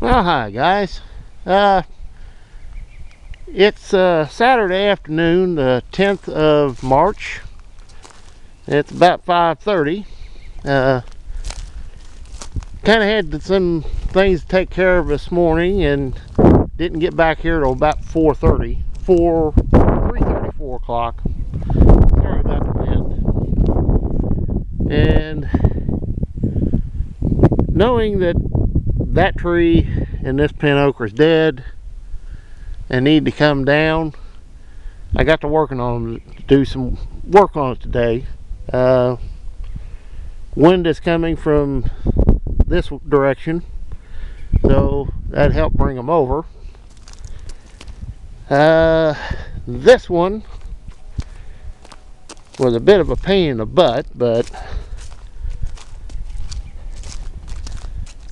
Well, hi guys. It's Saturday afternoon, the 10th of March. It's about 5:30. Kind of had some things to take care of this morning and didn't get back here till about 3:30, 4 o'clock. Sorry about the wind. And knowing that tree and this pin oak is dead and need to come down, I got to working on them to do some work on it today. Wind is coming from this direction, so that helped bring them over. This one was a bit of a pain in the butt, but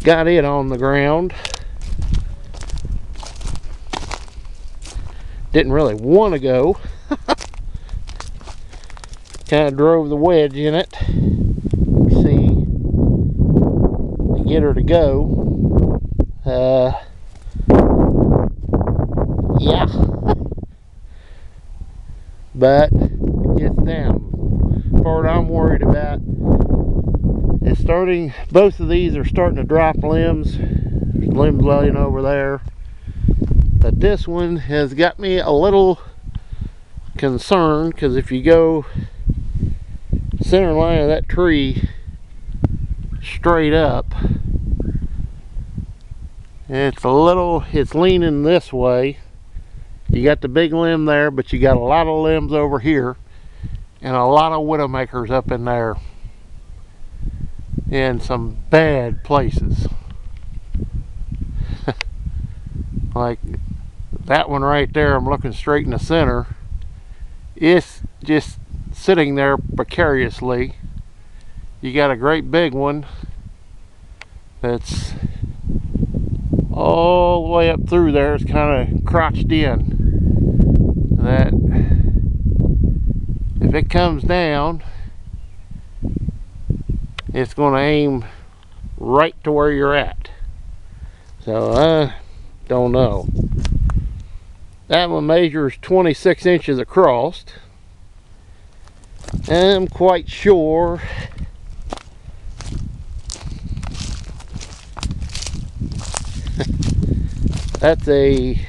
got it on the ground. Didn't really want to go. Kind of drove the wedge in it. See, to get her to go. Yeah. But it's down. The part I'm worried about is both of these are starting to drop limbs. There's limbs laying over there. But this one has got me a little concerned, because if you go center line of that tree straight up, it's leaning this way. You got the big limb there, but you got a lot of limbs over here and a lot of widowmakers up in there in some bad places. Like that one right there, I'm looking straight in the center. It's just sitting there precariously. You got a great big one that's all the way up through there. It's kind of crotched in. That if it comes down, it's going to aim right to where you're at. So I don't know. That one measures 26 inches across. I'm quite sure that's a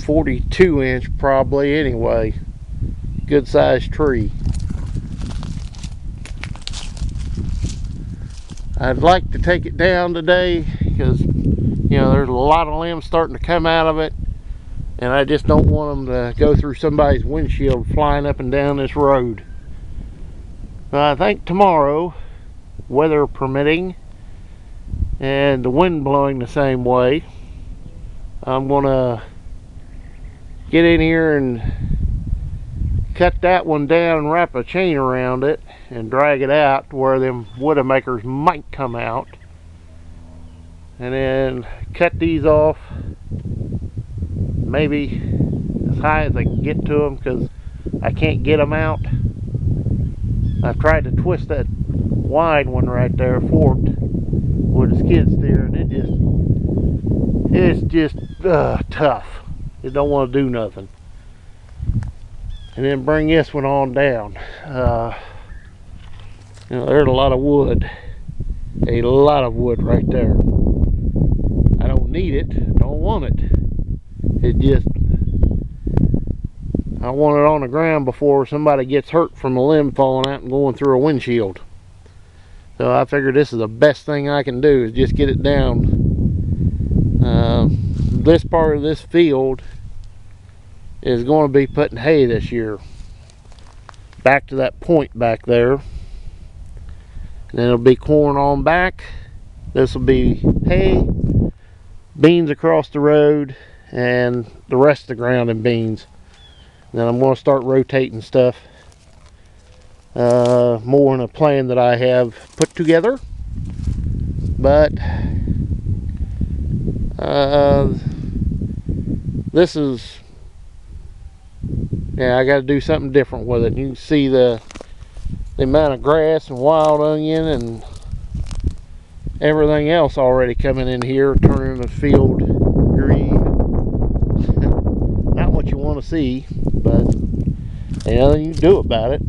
42 inch probably anyway. Good sized tree. I'd like to take it down today because, you know, there's a lot of limbs starting to come out of it, and I just don't want them to go through somebody's windshield flying up and down this road. But I think tomorrow, weather permitting and the wind blowing the same way, I'm gonna get in here and cut that one down and wrap a chain around it and drag it out to where them widowmakers might come out, and then cut these off maybe as high as I can get to them, because I can't get them out. I've tried to twist that wide one right there forked with a skid steer, and it's just tough. It don't want to do nothing. And then bring this one on down. You know, there's a lot of wood. A lot of wood right there. I don't need it. Don't want it. It just, I want it on the ground before somebody gets hurt from a limb falling out and going through a windshield. So I figured this is the best thing I can do, is just get it down. This part of this field is going to be putting hay this year. Back to that point back there. And then it'll be corn on back. This will be hay, beans across the road, and the rest of the ground in beans. Then I'm going to start rotating stuff more in a plan that I have put together. But this is, yeah, I got to do something different with it. You can see the amount of grass and wild onion and everything else already coming in here, turning the field green. Not what you want to see, but nothing you can do about it.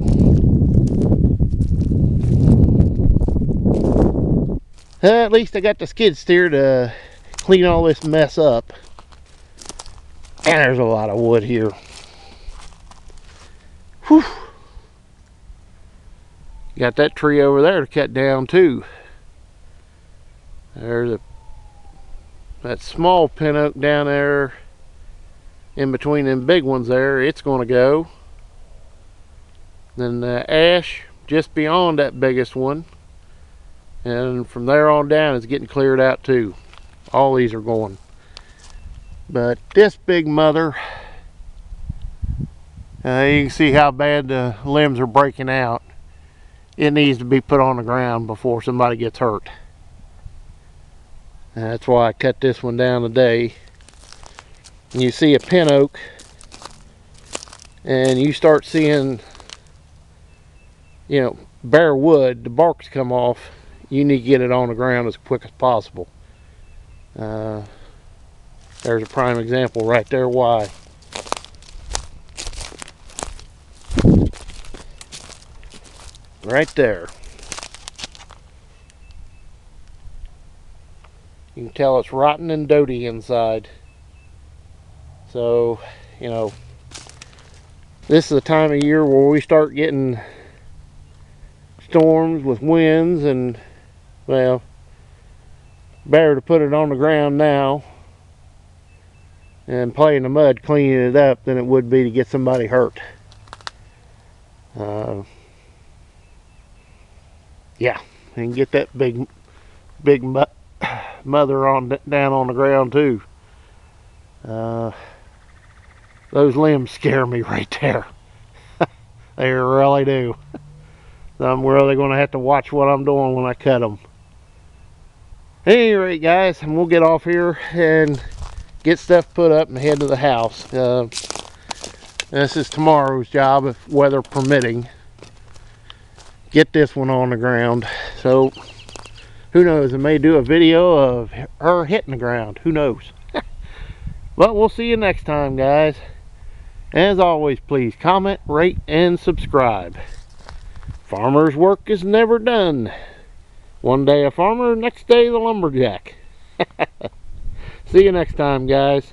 At least I got the skid steer to clean all this mess up. And there's a lot of wood here. Whew. Got that tree over there to cut down too. There's that small pin oak down there in between them big ones there. It's going to go. Then the ash just beyond that biggest one. And from there on down it's getting cleared out too. All these are going. But this big mother, you can see how bad the limbs are breaking out. It needs to be put on the ground before somebody gets hurt. And that's why I cut this one down today. And you see a pin oak, and you start seeing, bare wood, the barks come off. You need to get it on the ground as quick as possible. There's a prime example right there why. Right there. You can tell it's rotten and doty inside. So, this is the time of year where we start getting storms with winds, and well, better to put it on the ground now and play in the mud cleaning it up than it would be to get somebody hurt. Yeah, and get that big mother on down on the ground too. Those limbs scare me right there. They really do. So I'm really going to have to watch what I'm doing when I cut them. At any rate, guys, we'll get off here and get stuff put up and head to the house. This is tomorrow's job, if weather permitting. Get this one on the ground. So who knows, I may do a video of her hitting the ground. Who knows? But we'll see you next time, guys. As always, please comment, rate, and subscribe. Farmer's work is never done. One day a farmer, next day the lumberjack. See you next time, guys.